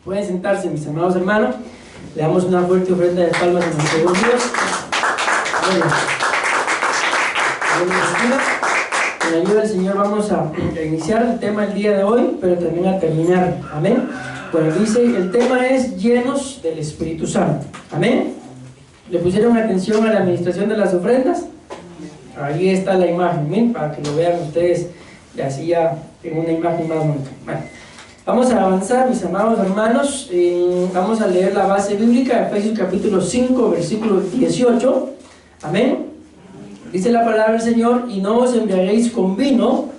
Pueden sentarse, mis amados hermanos. Le damos una fuerte ofrenda de palmas a nuestro Dios. Con la ayuda del Señor vamos a iniciar el tema el día de hoy, pero también a terminar. Amén. Bueno, dice, el tema es llenos del Espíritu Santo. Amén. ¿Le pusieron atención a la administración de las ofrendas? Ahí está la imagen, ¿bien? Para que lo vean ustedes y así ya en una imagen más bonita. Bueno, vamos a avanzar, mis amados hermanos. Vamos a leer la base bíblica, Efesios capítulo 5, versículo 18. Amén. Dice la palabra del Señor: y no os embriaguéis con vino,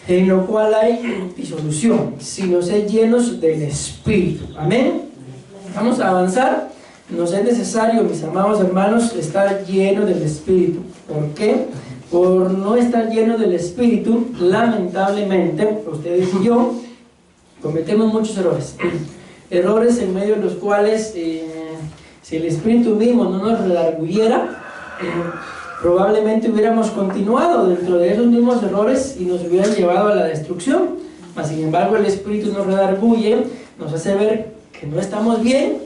en lo cual hay disolución, sino sed llenos del Espíritu. Amén. Vamos a avanzar. Nos es necesario, mis amados hermanos, estar llenos del Espíritu. ¿Por qué? Por no estar llenos del Espíritu, lamentablemente, ustedes y yo cometemos muchos errores. Errores en medio de los cuales, si el Espíritu mismo no nos redarguyera, probablemente hubiéramos continuado dentro de esos mismos errores y nos hubieran llevado a la destrucción. Mas, sin embargo, el Espíritu nos redarguye, nos hace ver que no estamos bien,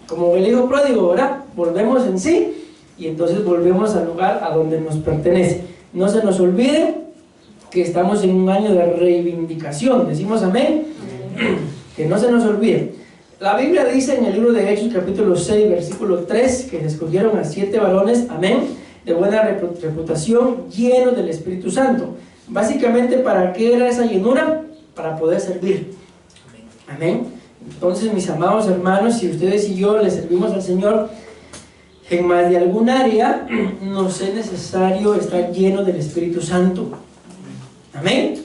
como el hijo pródigo, ¿verdad? Volvemos en sí y entonces volvemos al lugar a donde nos pertenece. No se nos olvide que estamos en un año de reivindicación. Decimos amén. Que no se nos olvide. La Biblia dice en el libro de Hechos capítulo 6 versículo 3 que se escogieron a 7 varones, amén, de buena reputación, llenos del Espíritu Santo. Básicamente, ¿para qué era esa llenura? Para poder servir. Amén. Entonces, mis amados hermanos, si ustedes y yo le servimos al Señor en más de algún área, nos es necesario estar llenos del Espíritu Santo. Amén.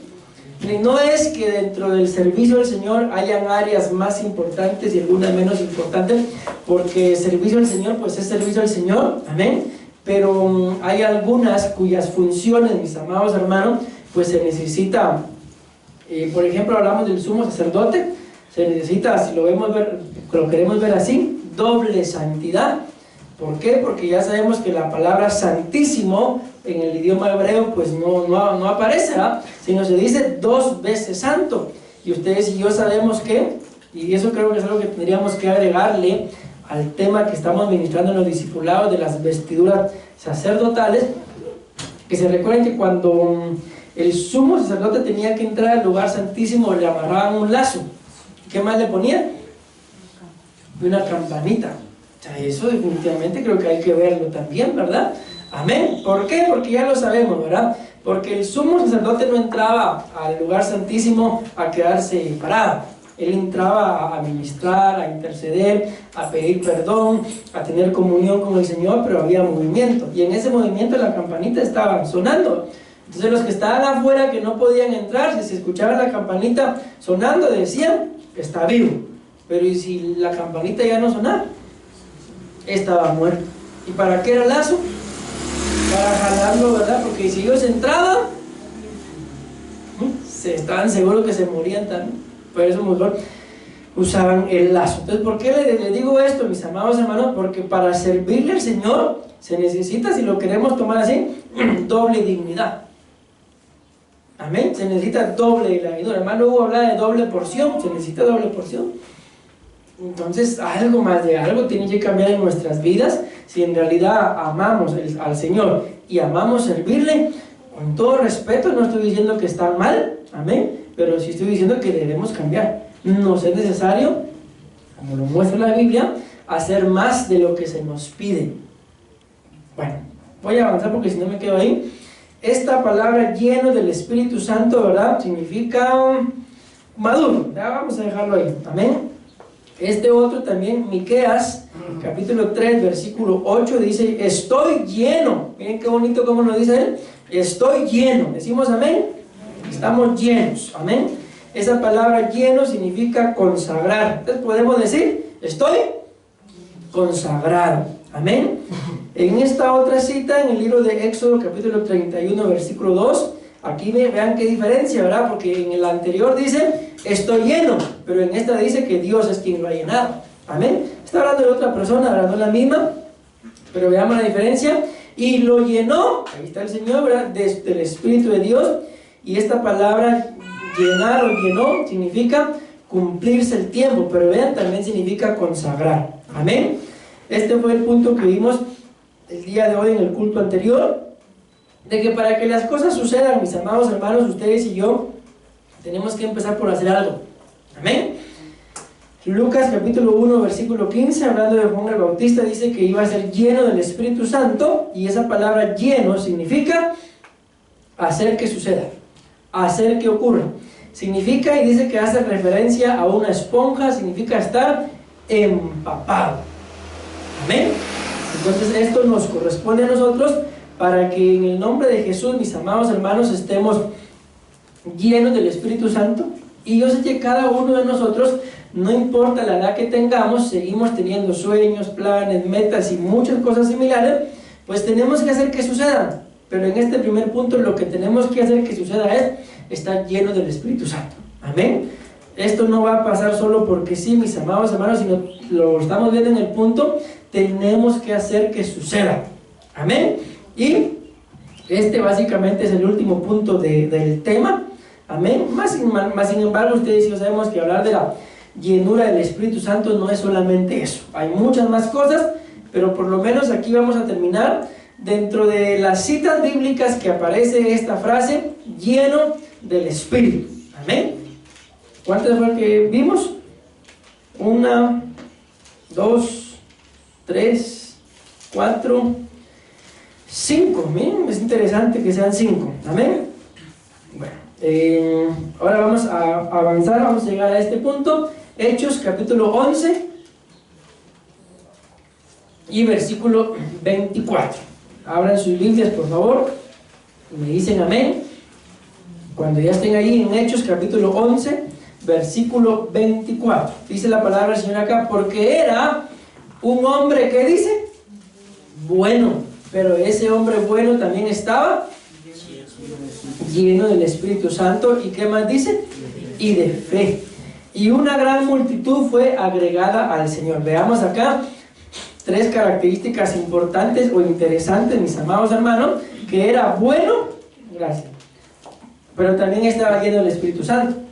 Y no es que dentro del servicio del Señor hayan áreas más importantes y algunas menos importantes, porque el servicio del Señor pues es servicio al Señor. Amén. Pero hay algunas cuyas funciones, mis amados hermanos, pues se necesita, por ejemplo, hablamos del sumo sacerdote. Se necesita, si lo queremos ver así, doble santidad. ¿Por qué? Porque ya sabemos que la palabra santísimo en el idioma hebreo pues no aparece, ¿verdad? Sino se dice 2 veces santo. Y ustedes y yo sabemos que, y eso creo que es algo que tendríamos que agregarle al tema que estamos ministrando en los discipulados de las vestiduras sacerdotales, que se recuerden que cuando el sumo sacerdote tenía que entrar al lugar santísimo le amarraban un lazo. ¿Qué más le ponían? Una campanita. O sea, eso definitivamente creo que hay que verlo también, ¿verdad? Amén. ¿Por qué? Porque ya lo sabemos, ¿verdad? Porque el sumo sacerdote no entraba al lugar santísimo a quedarse parado. Él entraba a ministrar, a interceder, a pedir perdón, a tener comunión con el Señor, pero había movimiento. Y en ese movimiento la campanita estaba sonando. Entonces los que estaban afuera, que no podían entrar, si se escuchaba la campanita sonando, decían: está vivo. Pero ¿y si la campanita ya no sonaba? Estaba muerto. ¿Y para qué era el lazo? Para jalarlo, ¿verdad? Porque si ellos entraban, se estaban seguros que se morían también. Por eso mejor usaban el lazo. Entonces, ¿por qué les digo esto, mis amados hermanos? Porque para servirle al Señor se necesita, si lo queremos tomar así, doble dignidad. Amén. Se necesita doble la llenura. Hermano Hugo habla de doble porción. Se necesita doble porción. Entonces algo más de algo tiene que cambiar en nuestras vidas. Si en realidad amamos al Señor y amamos servirle, con todo respeto, no estoy diciendo que está mal, amén, pero sí estoy diciendo que debemos cambiar. Nos es necesario, como lo muestra la Biblia, hacer más de lo que se nos pide. Bueno, voy a avanzar porque si no me quedo ahí. Esta palabra lleno del Espíritu Santo, ¿verdad? Significa maduro. Ya vamos a dejarlo ahí. Amén. Este otro también, Miqueas, capítulo 3, versículo 8, dice: estoy lleno. Miren qué bonito como lo dice él. Estoy lleno. Decimos amén. Estamos llenos. Amén. Esa palabra lleno significa consagrar. Entonces podemos decir: estoy consagrado. Amén. En esta otra cita, en el libro de Éxodo, capítulo 31, versículo 2, aquí vean qué diferencia, ¿verdad? Porque en el anterior dice: estoy lleno, pero en esta dice que Dios es quien lo ha llenado. Amén. Está hablando de otra persona, ¿verdad? No es la misma, pero veamos la diferencia. Y lo llenó, ahí está el Señor, ¿verdad? Del Espíritu de Dios. Y esta palabra llenar o llenó significa cumplirse el tiempo, pero vean, también significa consagrar. Amén. Este fue el punto que vimos el día de hoy en el culto anterior, de que para que las cosas sucedan, mis amados hermanos, ustedes y yo tenemos que empezar por hacer algo. Amén. Lucas capítulo 1 versículo 15, hablando de Juan el Bautista, dice que iba a ser lleno del Espíritu Santo, y esa palabra lleno significa hacer que suceda, hacer que ocurra. Significa, y dice que hace referencia a una esponja, significa estar empapado. Amén. Entonces esto nos corresponde a nosotros para que en el nombre de Jesús, mis amados hermanos, estemos llenos del Espíritu Santo. Y yo sé que cada uno de nosotros, no importa la edad que tengamos, seguimos teniendo sueños, planes, metas y muchas cosas similares, pues tenemos que hacer que sucedan. Pero en este primer punto lo que tenemos que hacer que suceda es estar llenos del Espíritu Santo. Amén. Esto no va a pasar solo porque sí, mis amados hermanos, sino lo estamos viendo en el punto, tenemos que hacer que suceda. Amén. Y este básicamente es el último punto del tema. Amén. Más sin embargo, ustedes y yo sabemos que hablar de la llenura del Espíritu Santo no es solamente eso. Hay muchas más cosas, pero por lo menos aquí vamos a terminar dentro de las citas bíblicas que aparece esta frase, lleno del Espíritu. Amén. ¿Cuántas fue que vimos? 1, 2, 3, 4, 5. Miren, es interesante que sean 5. Amén. Bueno, ahora vamos a avanzar, vamos a llegar a este punto. Hechos capítulo 11 y versículo 24. Abran sus Biblias, por favor, y me dicen amén cuando ya estén ahí en Hechos capítulo 11 versículo 24. Dice la palabra del Señor acá: porque era un hombre, ¿qué dice? Bueno, pero ese hombre bueno también estaba lleno del Espíritu Santo. ¿Y qué más dice? Y de fe. Y una gran multitud fue agregada al Señor. Veamos acá 3 características importantes o interesantes, mis amados hermanos: que era bueno, gracias, pero también estaba lleno del Espíritu Santo.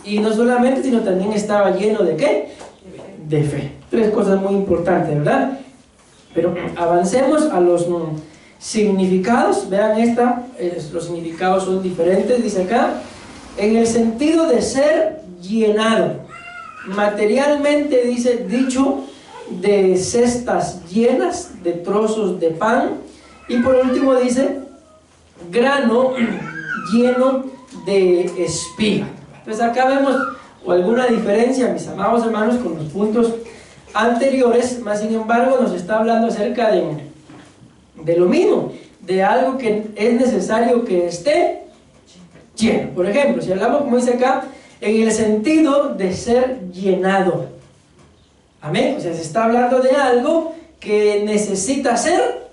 Y no solamente, sino también estaba lleno de ¿qué? De fe. 3 cosas muy importantes, ¿verdad? Pero avancemos a los significados. Vean los significados son diferentes. Dice acá, en el sentido de ser llenado. Materialmente dice, dicho de cestas llenas de trozos de pan. Y por último dice, grano lleno de espiga. Entonces acá vemos alguna diferencia, mis amados hermanos, con los puntos anteriores, más sin embargo nos está hablando acerca de lo mismo, de algo que es necesario que esté lleno. Por ejemplo, si hablamos, como dice acá, en el sentido de ser llenado. Amén. O sea, se está hablando de algo que necesita ser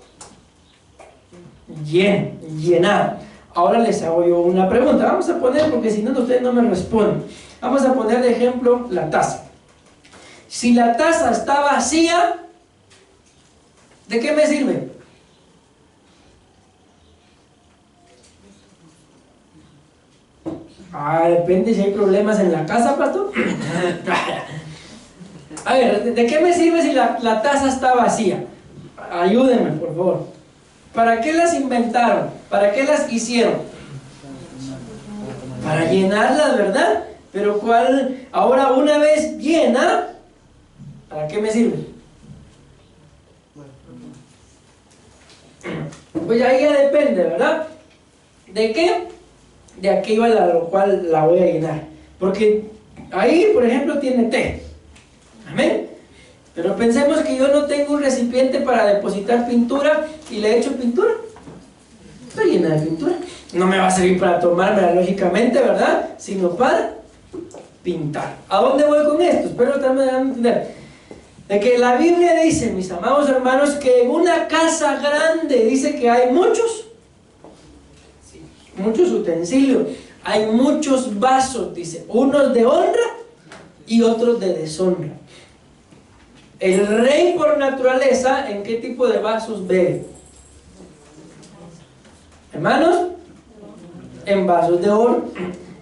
llenado. Ahora les hago yo una pregunta. Vamos a poner, porque si no ustedes no me responden. Vamos a poner de ejemplo la taza. Si la taza está vacía, ¿de qué me sirve? Depende si hay problemas en la casa, pastor. A ver, ¿de qué me sirve si la taza está vacía? Ayúdenme, por favor. ¿Para qué las inventaron? ¿Para qué las hicieron? Para llenarlas, ¿verdad? Pero ¿cuál? Ahora, una vez llena, ¿para qué me sirve? Pues ahí ya depende, ¿verdad? ¿De qué? De aquello a lo cual la voy a llenar. Porque ahí, por ejemplo, tiene té. Amén. Pero pensemos que yo no tengo un recipiente para depositar pintura y le echo pintura. Está llena de pintura. No me va a servir para tomármela, lógicamente, ¿verdad? Sino para pintar. ¿A dónde voy con esto? Espero que me dan a entender. De que la Biblia dice, mis amados hermanos, que en una casa grande dice que hay muchos utensilios, hay muchos vasos, dice, unos de honra y otros de deshonra. El rey por naturaleza, ¿en qué tipo de vasos bebe? Hermanos, en vasos de oro,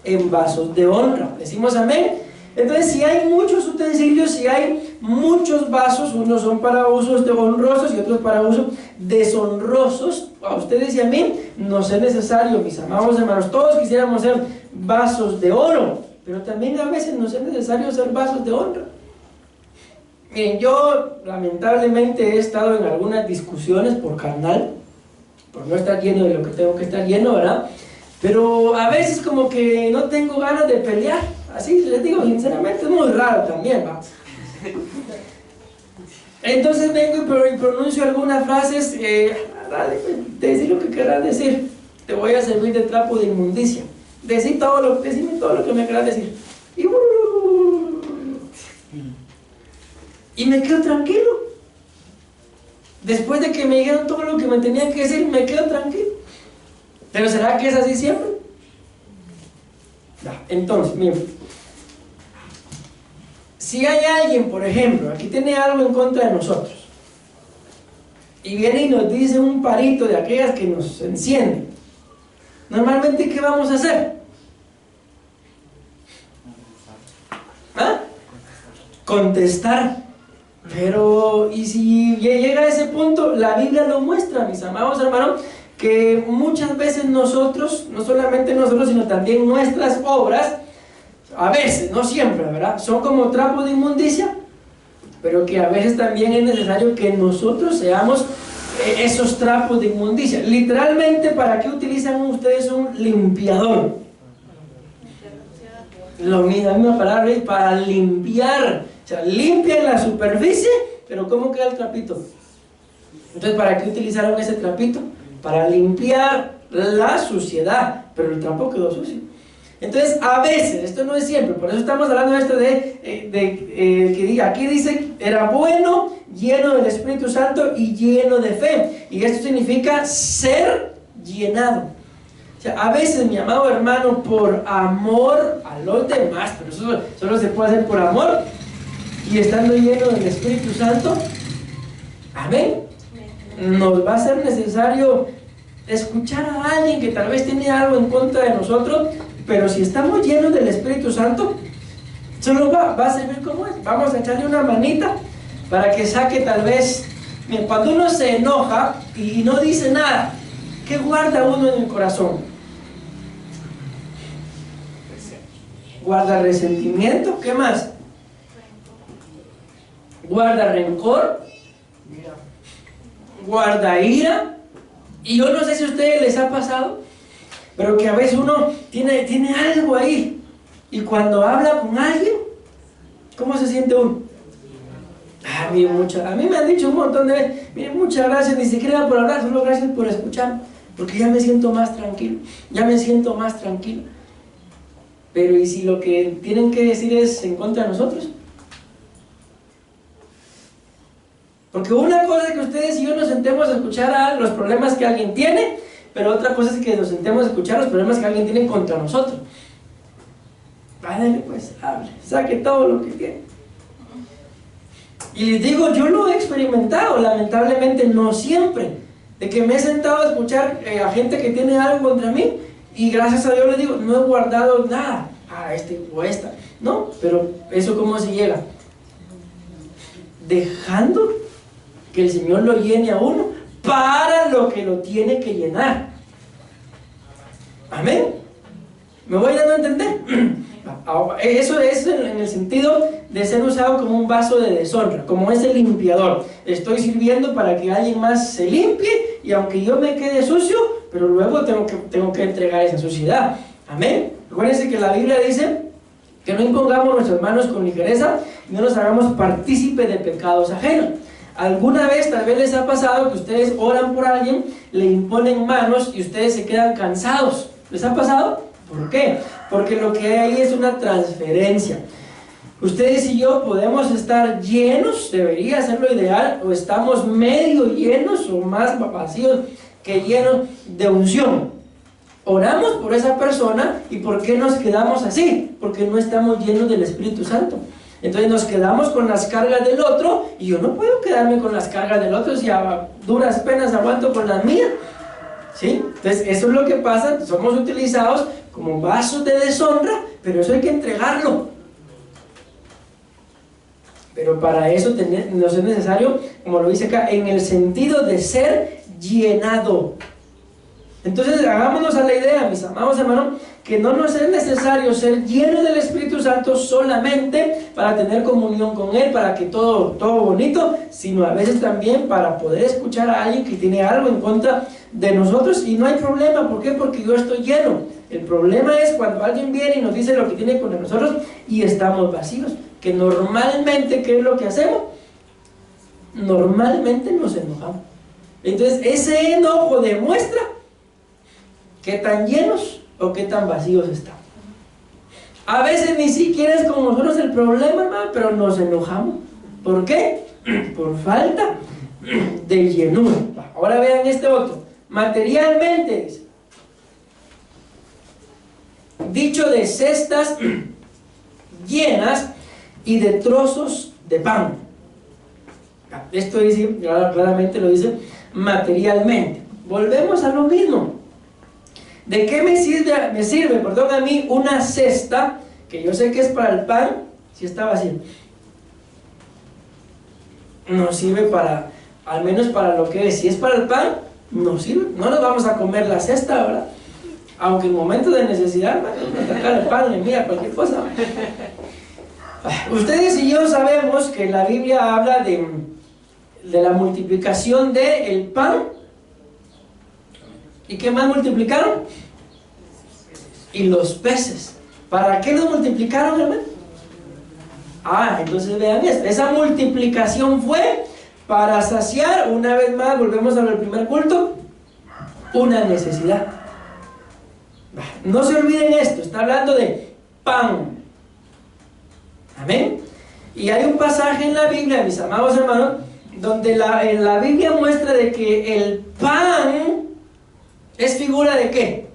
en vasos de honra. Decimos amén. Entonces, si hay muchos utensilios, si hay muchos vasos, unos son para usos honrosos y otros para usos deshonrosos, a ustedes y a mí nos es necesario, mis amados hermanos, todos quisiéramos ser vasos de oro, pero también a veces nos es necesario ser vasos de honra. Miren, yo lamentablemente he estado en algunas discusiones por carnal, por no estar lleno de lo que tengo que estar lleno, ¿verdad? Pero a veces como que no tengo ganas de pelear, así les digo sinceramente, es muy raro también, ¿va? Entonces vengo y pronuncio algunas frases, dale, decir lo que querrás decir, te voy a servir de trapo de inmundicia, decime todo lo que me querrás decir, y me quedo tranquilo. Después de que me dijeron todo lo que me tenían que decir, me quedo tranquilo. ¿Pero será que es así siempre? No. Entonces, miren, si hay alguien, por ejemplo, aquí tiene algo en contra de nosotros, y viene y nos dice un parito de aquellas que nos encienden, normalmente, ¿qué vamos a hacer? ¿Ah? Contestar. Pero, y si llega a ese punto, la Biblia lo muestra, mis amados hermanos, que muchas veces nosotros, no solamente nosotros, sino también nuestras obras, a veces, no siempre, ¿verdad?, son como trapos de inmundicia, pero que a veces también es necesario que nosotros seamos esos trapos de inmundicia. Literalmente, ¿para qué utilizan ustedes un limpiador? La misma palabra es para limpiar. O sea, limpian la superficie, pero ¿cómo queda el trapito? Entonces, ¿para qué utilizaron ese trapito? Para limpiar la suciedad, pero el trapo quedó sucio. Entonces, a veces, esto no es siempre, por eso estamos hablando de esto que aquí dice, era bueno, lleno del Espíritu Santo y lleno de fe. Y esto significa ser llenado. O sea, a veces, mi amado hermano, por amor a los demás, pero eso solo se puede hacer por amor, y estando lleno del Espíritu Santo, amén, nos va a ser necesario escuchar a alguien que tal vez tiene algo en contra de nosotros, pero si estamos llenos del Espíritu Santo, solo va a servir como es. Vamos a echarle una manita para que saque tal vez, miren, cuando uno se enoja y no dice nada, ¿qué guarda uno en el corazón? Guarda resentimiento, ¿qué más? Guarda rencor, guarda ira. Y yo no sé si a ustedes les ha pasado, pero que a veces uno tiene algo ahí, y cuando habla con alguien, ¿cómo se siente uno? A mí me han dicho un montón de veces, miren, muchas gracias, ni siquiera por hablar, solo gracias por escuchar, porque ya me siento más tranquilo, Pero ¿y si lo que tienen que decir es en contra de nosotros? Porque una cosa es que ustedes y yo nos sentemos a escuchar a los problemas que alguien tiene, pero otra cosa es que nos sentemos a escuchar los problemas que alguien tiene contra nosotros. Dale, pues, hable, saque todo lo que tiene. Y les digo, yo lo he experimentado, lamentablemente no siempre, de que me he sentado a escuchar a gente que tiene algo contra mí, y gracias a Dios les digo, no he guardado nada, este o esta, no, pero eso ¿cómo se llega? Dejando que el Señor lo llene a uno para lo que lo tiene que llenar. Amén. ¿Me voy dando a entender? Eso es en el sentido de ser usado como un vaso de deshonra, como ese limpiador. Estoy sirviendo para que alguien más se limpie, y aunque yo me quede sucio, pero luego tengo que entregar esa suciedad. Amén. Recuérdense que la Biblia dice que no impongamos nuestras manos con ligereza y no nos hagamos partícipe de pecados ajenos. ¿Alguna vez tal vez les ha pasado que ustedes oran por alguien, le imponen manos y ustedes se quedan cansados? ¿Les ha pasado? ¿Por qué? Porque lo que hay ahí es una transferencia. Ustedes y yo podemos estar llenos, debería ser lo ideal, o estamos medio llenos o más vacíos que llenos de unción. Oramos por esa persona, ¿y por qué nos quedamos así? Porque no estamos llenos del Espíritu Santo. Entonces nos quedamos con las cargas del otro, y yo no puedo quedarme con las cargas del otro si a duras penas aguanto con las mías. ¿Sí? Entonces eso es lo que pasa, somos utilizados como vasos de deshonra, pero eso hay que entregarlo. Pero para eso nos es necesario, como lo dice acá, en el sentido de ser llenado. Entonces hagámonos a la idea, mis amados hermanos, que no nos es necesario ser llenos del Espíritu Santo solamente para tener comunión con Él, para que todo bonito, sino a veces también para poder escuchar a alguien que tiene algo en contra de nosotros y no hay problema. ¿Por qué? Porque yo estoy lleno. El problema es cuando alguien viene y nos dice lo que tiene contra nosotros y estamos vacíos, que normalmente, ¿qué es lo que hacemos? Normalmente nos enojamos. Entonces ese enojo demuestra qué tan llenos o qué tan vacíos estamos. A veces ni siquiera es con nosotros el problema, hermano, pero nos enojamos. ¿Por qué? Por falta de llenura. Ahora vean este otro. Materialmente, dicho de cestas llenas y de trozos de pan. Esto dice, claramente lo dice materialmente. Volvemos a lo mismo. ¿De qué me sirve a mí una cesta que yo sé que es para el pan si está vacía? No sirve para, al menos para lo que es. Si es para el pan, no sirve. No nos vamos a comer la cesta, ¿verdad? Aunque en momentos de necesidad, atacar el pan, le mira cualquier cosa. Ustedes y yo sabemos que la Biblia habla de la multiplicación del pan. ¿Y qué más multiplicaron? Y los peces. ¿Para qué los multiplicaron, hermano? Entonces vean esto. Esa multiplicación fue para saciar, una vez más, volvemos a ver el primer culto, una necesidad. No se olviden esto, está hablando de pan. Amén. Y hay un pasaje en la Biblia, mis amados hermanos, donde la Biblia muestra de que el pan es figura de ¿qué?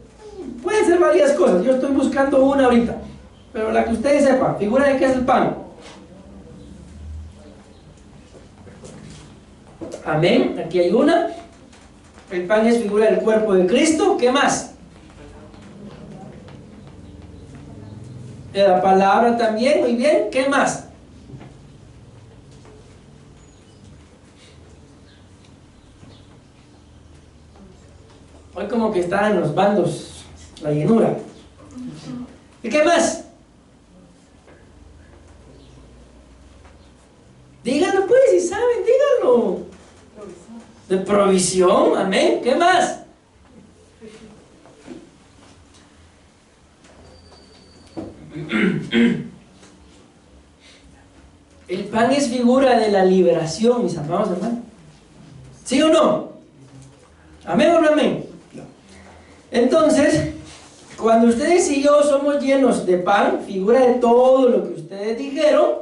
Pueden ser varias cosas, yo estoy buscando una ahorita, pero la que ustedes sepan, figura de qué es el pan. Amén, aquí hay una. El pan es figura del cuerpo de Cristo. ¿Qué más? De la palabra también, muy bien. ¿Qué más? Hoy como que está en los bandos la llenura. ¿Y qué más? Díganlo pues, si saben, díganlo. De provisión, amén. ¿Qué más? El pan es figura de la liberación, mis amados hermanos. ¿Sí o no? ¿Amén o no amén? Entonces, cuando ustedes y yo somos llenos de pan, figura de todo lo que ustedes dijeron,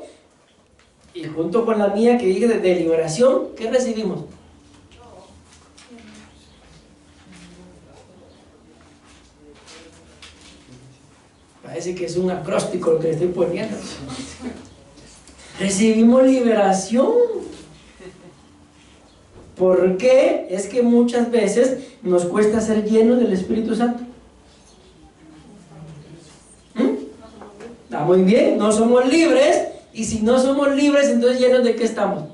y junto con la mía que dije de liberación, ¿qué recibimos? Parece que es un acróstico lo que le estoy poniendo. Recibimos liberación. ¿Por qué? Es que muchas veces nos cuesta ser llenos del Espíritu Santo. Está muy bien, no somos libres. Y si no somos libres, entonces llenos de qué estamos.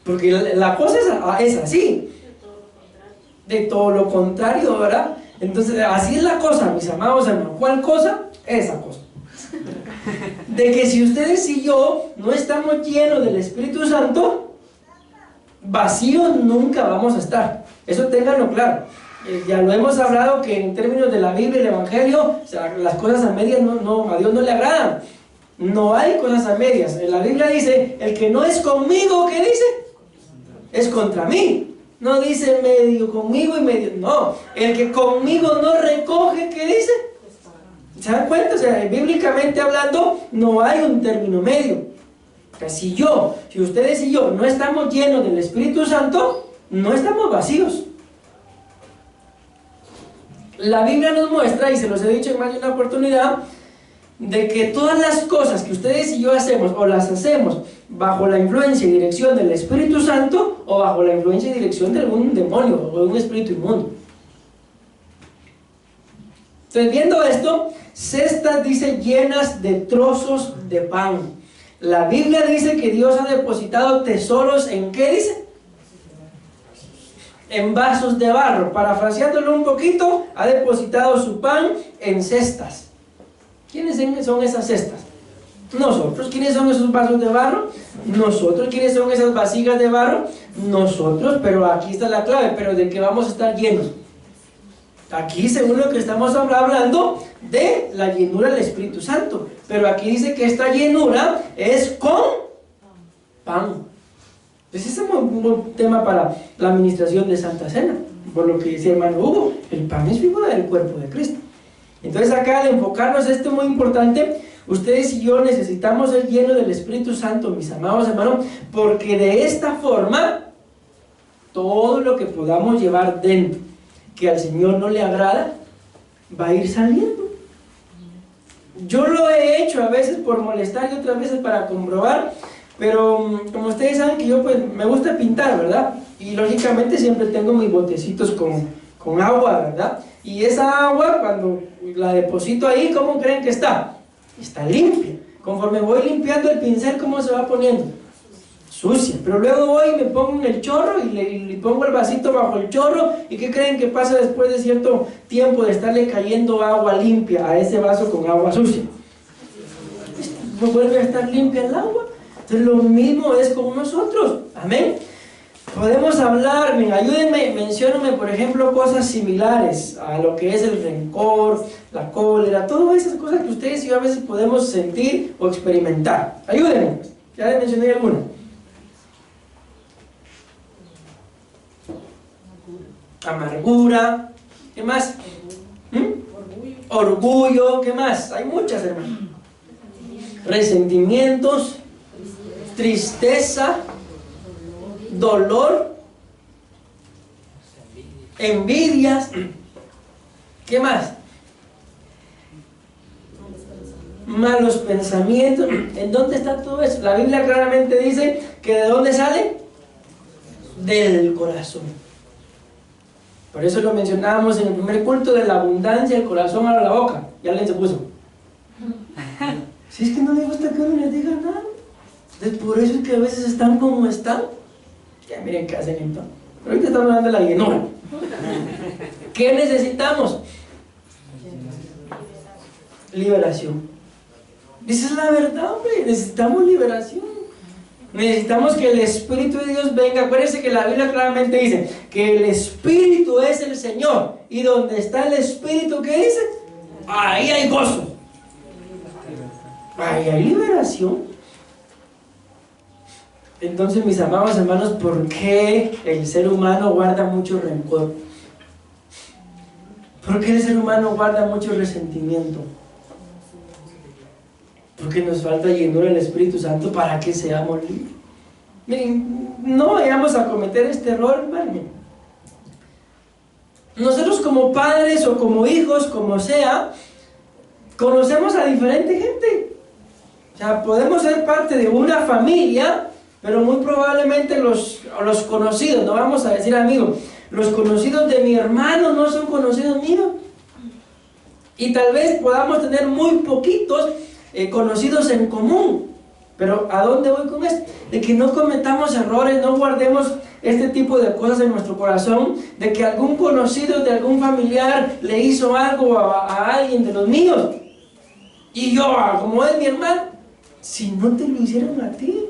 Porque la cosa es así. De todo lo contrario, ¿verdad? Entonces así es la cosa, mis amados hermanos. ¿Cuál cosa? Esa cosa. De que si ustedes y yo no estamos llenos del Espíritu Santo, vacíos nunca vamos a estar. Eso ténganlo claro. Ya lo hemos hablado que en términos de la Biblia y el Evangelio, o sea, las cosas a medias a Dios no le agradan. No hay cosas a medias. En la Biblia dice, el que no es conmigo, ¿qué dice? Es contra mí. No dice medio conmigo y medio, no. El que conmigo no recoge, ¿qué dice? ¿Se dan cuenta? O sea, bíblicamente hablando, no hay un término medio. O sea, si ustedes y yo no estamos llenos del Espíritu Santo, no estamos vacíos. La Biblia nos muestra, y se los he dicho en más de una oportunidad, de que todas las cosas que ustedes y yo hacemos, o las hacemos bajo la influencia y dirección del Espíritu Santo, o bajo la influencia y dirección de algún demonio, o de un espíritu inmundo. Entonces, viendo esto, cestas dice llenas de trozos de pan. La Biblia dice que Dios ha depositado tesoros en ¿qué dice? En vasos de barro. Parafraseándolo un poquito, ha depositado su pan en cestas. ¿Quiénes son esas cestas? Nosotros. ¿Quiénes son esos vasos de barro? Nosotros. ¿Quiénes son esas vasijas de barro? Nosotros. Pero aquí está la clave. ¿Pero de qué vamos a estar llenos? Aquí, según lo que estamos hablando, de la llenura del Espíritu Santo. Pero aquí dice que esta llenura es con pan. Entonces ese es un buen tema para la administración de Santa Cena. Por lo que dice hermano Hugo, el pan es figura del cuerpo de Cristo. Entonces acá, al enfocarnos a esto muy importante, ustedes y yo necesitamos ser llenos del Espíritu Santo, mis amados hermanos, porque de esta forma, todo lo que podamos llevar dentro, que al Señor no le agrada, va a ir saliendo. Yo lo he hecho a veces por molestar y otras veces para comprobar, pero como ustedes saben que yo pues me gusta pintar, ¿verdad? Y lógicamente siempre tengo mis botecitos con agua, ¿verdad? Y esa agua, cuando la deposito ahí, ¿cómo creen que está? Está limpia. Conforme voy limpiando el pincel, ¿cómo se va poniendo? Sucia. Pero luego voy y me pongo en el chorro y le pongo el vasito bajo el chorro. ¿Y qué creen que pasa después de cierto tiempo de estarle cayendo agua limpia a ese vaso con agua sucia? ¿No vuelve a estar limpia el agua? Entonces lo mismo es con nosotros. Amén. Podemos hablar, ayúdenme, menciónenme por ejemplo cosas similares a lo que es el rencor, la cólera, todas esas cosas que ustedes y yo a veces podemos sentir o experimentar. Ayúdenme, ya les mencioné alguna. Amargura, ¿qué más? Orgullo, ¿qué más? Hay muchas, hermano. Resentimientos, tristeza, dolor, envidias, ¿qué más? Malos pensamientos. ¿En dónde está todo eso? La Biblia claramente dice que ¿de dónde sale? Del corazón. Por eso lo mencionábamos en el primer culto, de la abundancia del corazón a la boca. Ya alguien se puso. Si es que no le gusta que uno les diga nada. Entonces por eso es que a veces están como están. Ya miren qué hacen entonces. Pero ahorita estamos hablando de la llenura. ¿Qué necesitamos? Liberación. Esa es la verdad, hombre. Necesitamos liberación. Necesitamos que el Espíritu de Dios venga. Acuérdense que la Biblia claramente dice que el Espíritu es el Señor. Y donde está el Espíritu, ¿qué dice? Ahí hay gozo. Ahí hay liberación. Entonces, mis amados hermanos, ¿por qué el ser humano guarda mucho rencor? ¿Por qué el ser humano guarda mucho resentimiento? Porque nos falta llenura del Espíritu Santo para que seamos libres. Miren, no vayamos a cometer este error, hermano. Nosotros como padres o como hijos, como sea, conocemos a diferente gente. O sea, podemos ser parte de una familia, pero muy probablemente los conocidos, no vamos a decir amigos, los conocidos de mi hermano no son conocidos míos. Y tal vez podamos tener muy poquitos conocidos en común. Pero ¿a dónde voy con esto? De que no cometamos errores, no guardemos este tipo de cosas en nuestro corazón, de que algún conocido de algún familiar le hizo algo a alguien de los míos. Y yo, como es mi hermano, si no te lo hicieron a ti,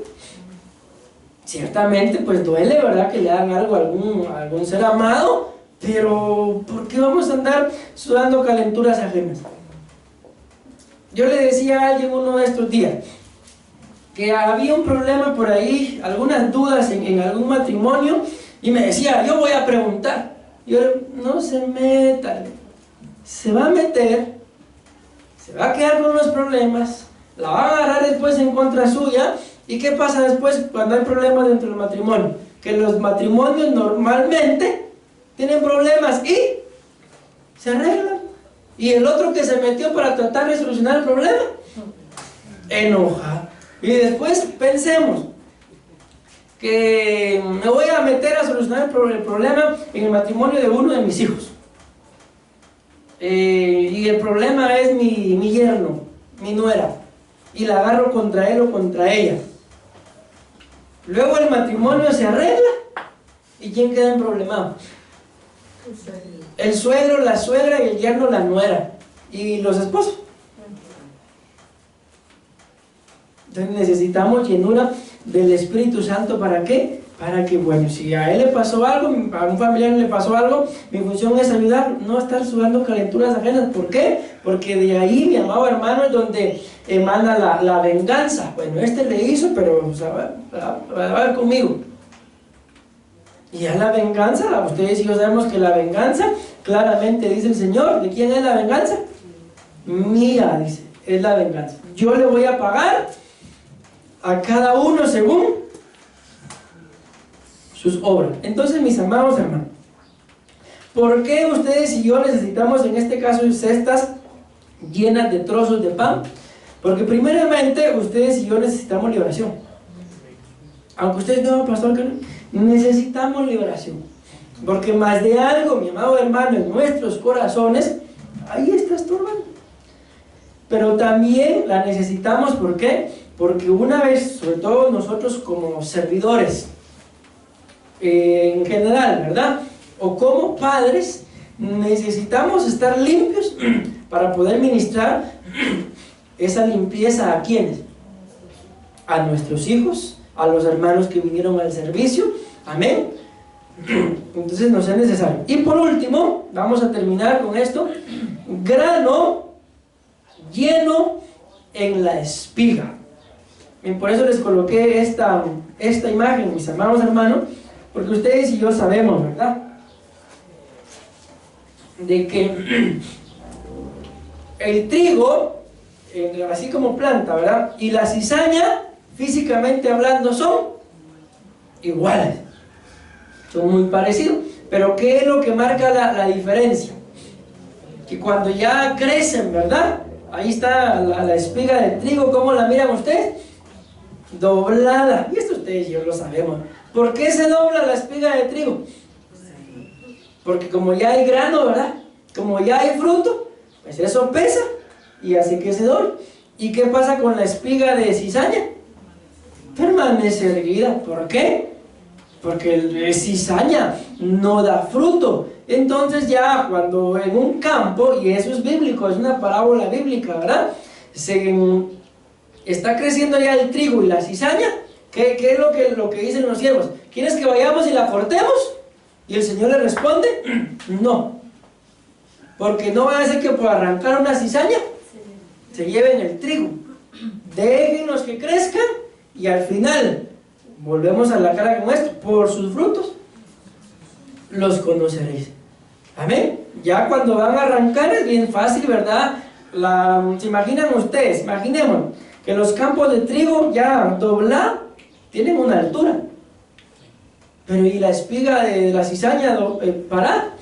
ciertamente pues duele, ¿verdad? Que le hagan algo a algún ser amado, pero ¿por qué vamos a andar sudando calenturas ajenas? Yo le decía a alguien uno de estos días que había un problema por ahí, algunas dudas en algún matrimonio, y me decía, yo voy a preguntar. Yo, no se meta, se va a meter, se va a quedar con los problemas, la va a agarrar después en contra suya. ¿Y qué pasa después cuando hay problemas dentro del matrimonio? Que los matrimonios normalmente tienen problemas y se arreglan. Y el otro que se metió para tratar de solucionar el problema, enoja. Y después pensemos que me voy a meter a solucionar el problema en el matrimonio de uno de mis hijos. y el problema es mi yerno, mi nuera, y la agarro contra él o contra ella. Luego el matrimonio se arregla, ¿y quién queda en problema? El suegro, la suegra, y el yerno, la nuera, y los esposos. Entonces necesitamos llenura del Espíritu Santo. ¿Para qué? Para que, bueno, si a él le pasó algo, a un familiar le pasó algo, mi función es ayudar, no estar sudando calenturas ajenas. ¿Por qué? Porque de ahí, mi amado hermano, es donde emana la venganza. Bueno, este le hizo, pero o sea, va conmigo. Y ya la venganza, ustedes y yo sabemos que la venganza, claramente dice el Señor, ¿de quién es la venganza? Mía, dice, es la venganza. Yo le voy a pagar a cada uno según sus obras. Entonces, mis amados hermanos, ¿por qué ustedes y yo necesitamos en este caso cestas llenas de trozos de pan? Porque primeramente ustedes y yo necesitamos liberación. Aunque ustedes no, pastor, que no, necesitamos liberación. Porque más de algo, mi amado hermano, en nuestros corazones, ahí está estorbando. Pero también la necesitamos, ¿por qué? Porque una vez, sobre todo nosotros como servidores, en general, ¿verdad? O como padres, necesitamos estar limpios para poder ministrar esa limpieza ¿a quiénes? A nuestros hijos, a los hermanos que vinieron al servicio, amén. Entonces nos es necesario. Y por último, vamos a terminar con esto: grano lleno en la espiga. Y por eso les coloqué esta imagen, mis amados hermanos, porque ustedes y yo sabemos, ¿verdad?, de que el trigo, así como planta, ¿verdad?, y la cizaña, físicamente hablando, son iguales, son muy parecidos. Pero ¿qué es lo que marca la diferencia? Que cuando ya crecen, ¿verdad?, ahí está la espiga de trigo. ¿Cómo la miran ustedes? Doblada. Y esto ustedes y yo lo sabemos. ¿Por qué se dobla la espiga de trigo? Porque como ya hay grano, ¿verdad?, como ya hay fruto, pues eso pesa y hace que se doble. ¿Y qué pasa con la espiga de cizaña? Permanece erguida. ¿Por qué? Porque es cizaña, no da fruto. Entonces ya cuando en un campo, y eso es bíblico, es una parábola bíblica, ¿verdad?, está creciendo ya el trigo y la cizaña, ¿qué es lo que dicen los siervos? ¿Quieres que vayamos y la cortemos? Y el Señor le responde, no. Porque no va a ser que por arrancar una cizaña se lleven el trigo. Déjenlos que crezcan y al final, volvemos a la cara con esto, por sus frutos los conoceréis. Amén. Ya cuando van a arrancar es bien fácil, ¿verdad? ¿Se imaginan ustedes? Imaginemos que los campos de trigo ya doblados tienen una altura, pero y la espiga de la cizaña parada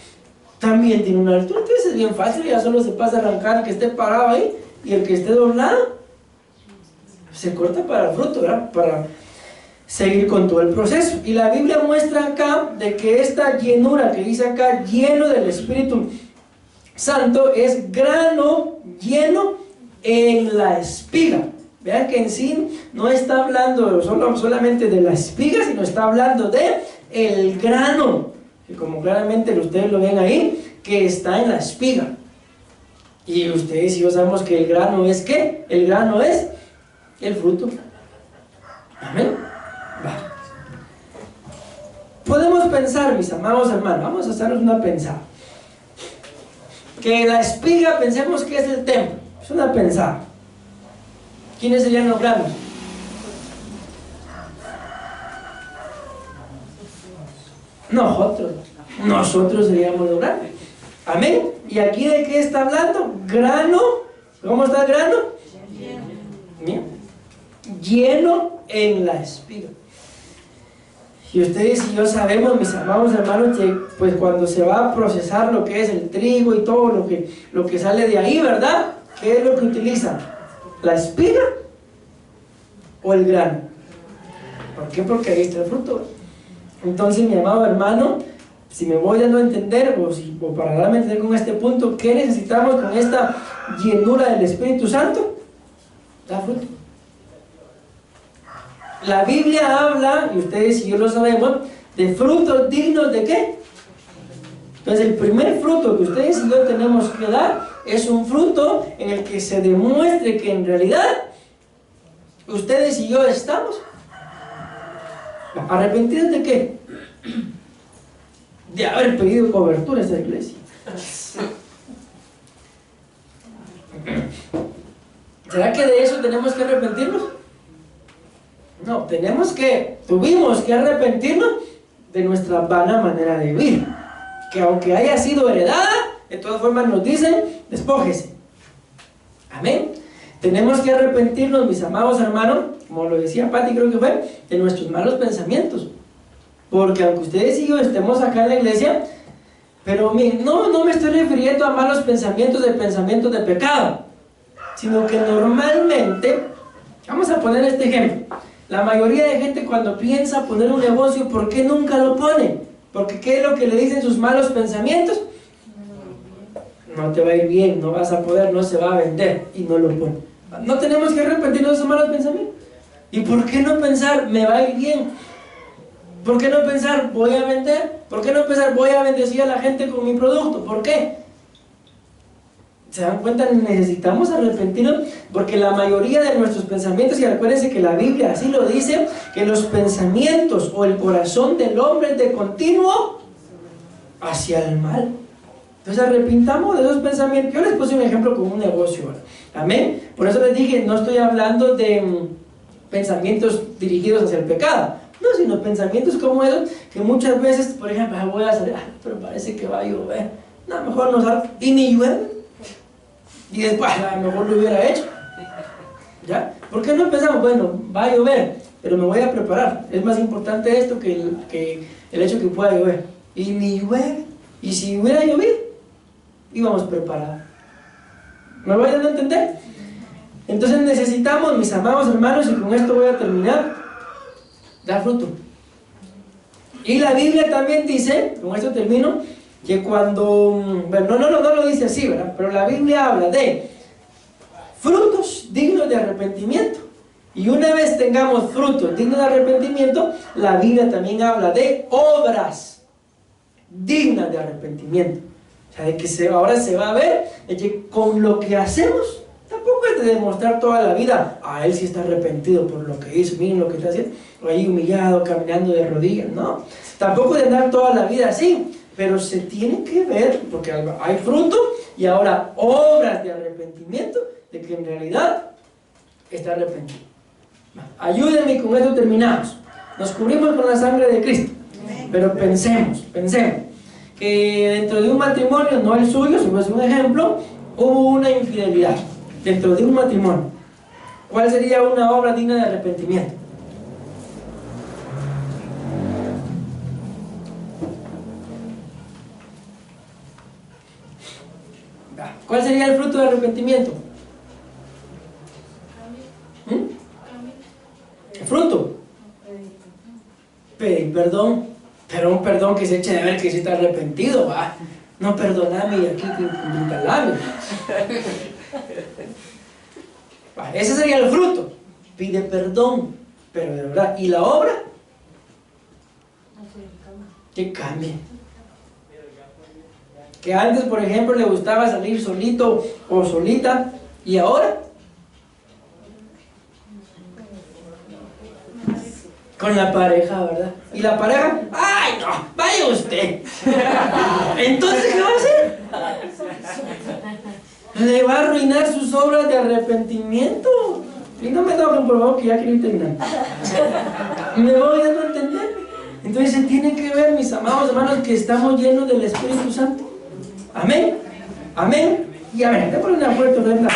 también tiene una altura. Entonces es bien fácil, ya solo se pasa a arrancar el que esté parado ahí, y el que esté doblado se corta para el fruto, ¿verdad?, para seguir con todo el proceso. Y la Biblia muestra acá de que esta llenura que dice acá, lleno del Espíritu Santo, es grano lleno en la espiga. Vean que en sí no está hablando solamente de la espiga, sino está hablando de el grano, que como claramente ustedes lo ven ahí, que está en la espiga. Y ustedes y yo sabemos que el grano es ¿qué? El grano es el fruto. Amén. Va. Podemos pensar, mis amados hermanos, vamos a hacernos una pensada, que la espiga, pensemos que es el templo, es una pensada. ¿Quiénes serían los granos? Nosotros seríamos los granos. Amén. ¿Y aquí de qué está hablando? Grano. ¿Cómo está el grano? Lleno. Lleno en la espiga. Y ustedes y yo sabemos, mis amados hermanos, que pues cuando se va a procesar lo que es el trigo y todo lo que sale de ahí, ¿verdad?, ¿qué es lo que utilizan? ¿La espiga o el grano? ¿Por qué? Porque ahí está el fruto. Entonces, mi amado hermano, Si me voy dando a entender, o para darme a entender con este punto, ¿qué necesitamos con esta llenura del Espíritu Santo? Da fruto. La Biblia habla, y ustedes y yo lo sabemos, de frutos dignos de ¿qué? Entonces el primer fruto que ustedes y yo tenemos que dar es un fruto en el que se demuestre que en realidad ustedes y yo estamos arrepentidos de ¿qué? De haber pedido cobertura a esta iglesia. ¿Será que de eso tenemos que arrepentirnos? No, tuvimos que arrepentirnos de nuestra vana manera de vivir, que aunque haya sido heredada, de todas formas nos dicen, despójese. Amén. Tenemos que arrepentirnos, mis amados hermanos, como lo decía Pati, creo que fue, de nuestros malos pensamientos. Porque aunque ustedes y yo estemos acá en la iglesia, pero no me estoy refiriendo a malos pensamientos de pecado, sino que normalmente, vamos a poner este ejemplo, la mayoría de gente cuando piensa poner un negocio, ¿por qué nunca lo pone? Porque ¿qué es lo que le dicen sus malos pensamientos? No te va a ir bien, no vas a poder, no se va a vender, y no lo pone. No tenemos que arrepentirnos de esos malos pensamientos. ¿Y por qué no pensar, me va a ir bien? ¿Por qué no pensar, voy a vender? ¿Por qué no pensar, voy a bendecir a la gente con mi producto? ¿Por qué? ¿Se dan cuenta? Necesitamos arrepentirnos, porque la mayoría de nuestros pensamientos, y acuérdense que la Biblia así lo dice, que los pensamientos o el corazón del hombre es de continuo hacia el mal. Entonces arrepintamos de esos pensamientos. Yo les puse un ejemplo con un negocio, ¿verdad? Amén. Por eso les dije, no estoy hablando de pensamientos dirigidos hacia el pecado, no, sino pensamientos como esos que muchas veces, por ejemplo, voy a salir, pero parece que va a llover, no, mejor no salgo, y ni llueve, y después a lo mejor lo hubiera hecho, ¿ya? ¿Por qué no pensamos, bueno, va a llover, pero me voy a preparar? Es más importante esto que el hecho que pueda llover, y ni llueve, y si hubiera llovido, íbamos preparados. ¿Me voy dando a entender? Entonces necesitamos, mis amados hermanos, y con esto voy a terminar, dar fruto. Y la Biblia también dice, con esto termino, que cuando, bueno, no lo dice así, ¿verdad? Pero la Biblia habla de frutos dignos de arrepentimiento. Y una vez tengamos frutos dignos de arrepentimiento, la Biblia también habla de obras dignas de arrepentimiento. O sea, de que ahora se va a ver de que con lo que hacemos, tampoco es de demostrar toda la vida, él sí está arrepentido por lo que hizo, miren lo que está haciendo, ahí humillado, caminando de rodillas, no. Tampoco de andar toda la vida así, pero se tiene que ver, porque hay fruto y ahora obras de arrepentimiento, de que en realidad está arrepentido. Ayúdenme y con esto terminamos. Nos cubrimos con la sangre de Cristo, pero pensemos que dentro de un matrimonio, no el suyo, sino es un ejemplo, hubo una infidelidad dentro de un matrimonio. ¿Cuál sería una obra digna de arrepentimiento? ¿Cuál sería el fruto de arrepentimiento? ¿El fruto? Pedir perdón, pero un perdón que se eche de ver que sí está arrepentido, ¿va? No, perdoname y aquí instalame. Ese sería el fruto. Pide perdón, pero de verdad. ¿Y la obra? Que cambie. Que antes, por ejemplo, le gustaba salir solito o solita, y ahora con la pareja, ¿verdad? Y la pareja, ¡ay no! ¡Vaya usted! Entonces, ¿qué va a hacer? Le va a arruinar sus obras de arrepentimiento. Y no me doblen, por favor, que ya quiero ir terminando. ¿Me voy dando a entender? Entonces se tiene que ver, mis amados hermanos, que estamos llenos del Espíritu Santo. Amén. Amén. Y amén. Te ponen una fuerte ofrenda.